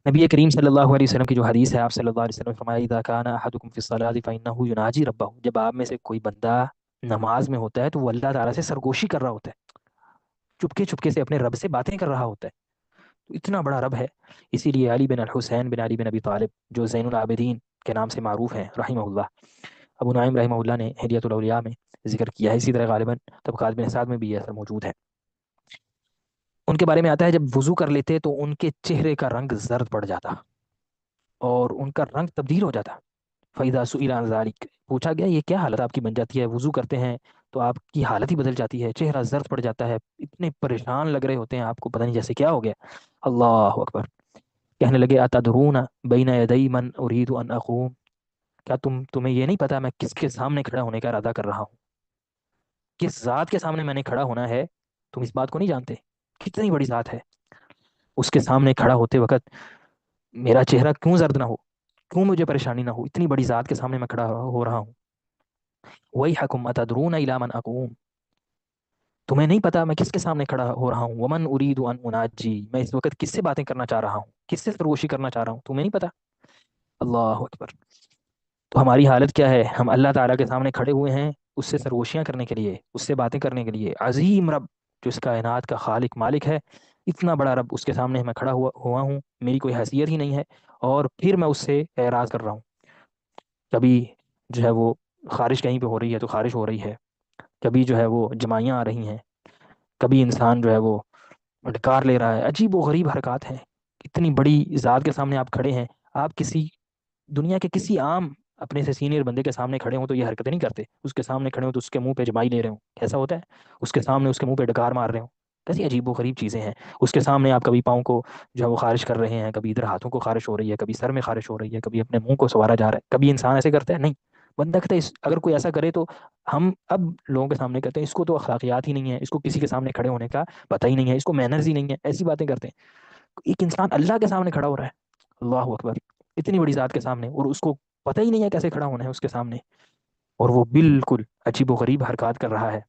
نبی کریم صلی اللہ علیہ وسلم کی جو حدیث ہے، آپ صلی اللہ علیہ وسلم نے فرمایا اذا کان احدکم فی الصلاۃ فانه یناجی ربہ، جب آپ میں سے کوئی بندہ نماز میں ہوتا ہے تو وہ اللہ تعالیٰ سے سرگوشی کر رہا ہوتا ہے، چپکے چپکے سے اپنے رب سے باتیں کر رہا ہوتا ہے. تو اتنا بڑا رب ہے. اسی لیے علی بن الحسین بن علی بن ابی طالب جو زین العابدین کے نام سے معروف ہیں رحمہ اللہ، ابو نعیم رحمہ اللہ نے ہدیۃ الاولیاء میں ذکر کیا ہے. اسی طرح غالباً طبقات بن سعد میں بھی یہ اثر موجود ہے. ان کے بارے میں آتا ہے جب وضو کر لیتے تو ان کے چہرے کا رنگ زرد پڑ جاتا اور ان کا رنگ تبدیل ہو جاتا. فَإِذَا سُئِلَ عَنْ ذَلِكَ، پوچھا گیا یہ کیا حالت آپ کی بن جاتی ہے، وضو کرتے ہیں تو آپ کی حالت ہی بدل جاتی ہے، چہرہ زرد پڑ جاتا ہے، اتنے پریشان لگ رہے ہوتے ہیں آپ کو، پتہ نہیں جیسے کیا ہو گیا. اللہ اکبر. کہنے لگے اتدرون بین یدی من اريد ان اقوم، کیا تمہیں یہ نہیں پتا میں کس کے سامنے کھڑا ہونے کا ارادہ کر رہا ہوں، کس ذات کے سامنے میں نے کھڑا ہونا ہے. تم اس بات کو نہیں جانتے کتنی بڑی ذات ہے. اس کے سامنے کھڑا ہوتے وقت میرا چہرہ کیوں زرد نہ ہو، کیوں مجھے پریشانی نہ ہو، اتنی بڑی ذات کے سامنے میں کھڑا ہو رہا ہوں. ویحکم اتدرون الی من اقوم، تمہیں نہیں پتا میں کس کے سامنے کھڑا ہو رہا ہوں. ومن اريد ان اناجی، میں اس وقت کس سے باتیں کرنا چاہ رہا ہوں، کس سے سرگوشی کرنا چاہ رہا ہوں، تمہیں نہیں پتا. اللہ اکبر. تو ہماری حالت کیا ہے، ہم اللہ تعالیٰ کے سامنے کھڑے ہوئے ہیں اس سے سرگوشیاں کرنے کے لیے، اس سے باتیں کرنے کے لیے. عظیم رب جو اس کائنات کا خالق مالک ہے، اتنا بڑا رب، اس کے سامنے میں کھڑا ہوا ہوں، میری کوئی حیثیت ہی نہیں ہے، اور پھر میں اس سے اعراض کر رہا ہوں. کبھی جو ہے وہ خارش کہیں پہ ہو رہی ہے تو خارش ہو رہی ہے، کبھی جو ہے وہ جمائیاں آ رہی ہیں، کبھی انسان جو ہے وہ ڈکار لے رہا ہے. عجیب و غریب حرکات ہیں. اتنی بڑی ذات کے سامنے آپ کھڑے ہیں، آپ کسی دنیا کے کسی عام اپنے سے سینئر بندے کے سامنے کھڑے ہوں تو یہ حرکتیں نہیں کرتے. اس کے سامنے کھڑے ہوں تو اس کے منہ پہ جمائی لے رہے ہوں، کیسا ہوتا ہے. اس کے سامنے اس کے منہ پہ ڈکار مار رہے ہوں، کیسی عجیب و غریب چیزیں ہیں. اس کے سامنے آپ کبھی پاؤں کو جو ہے وہ خارش کر رہے ہیں، کبھی ادھر ہاتھوں کو خارش ہو رہی ہے، کبھی سر میں خارش ہو رہی ہے، کبھی اپنے منہ کو سنوارا جا رہا ہے. کبھی انسان ایسے کرتا ہے نہیں. بندہ کہتا ہے اگر کوئی ایسا کرے تو ہم اب لوگوں کے سامنے کہتے ہیں اس کو تو اخلاقیات ہی نہیں ہے، اس کو کسی کے سامنے کھڑے ہونے کا پتہ ہی نہیں ہے، اس کو مینرز ہی نہیں ہے، ایسی باتیں کرتے ہیں. ایک انسان اللہ کے سامنے کھڑا ہو رہا ہے، اللہ اکبر، اتنی بڑی ذات کے سامنے، اور اس کو پتہ ہی نہیں ہے کیسے کھڑا ہونا ہے اس کے سامنے، اور وہ بالکل عجیب و غریب حرکات کر رہا ہے.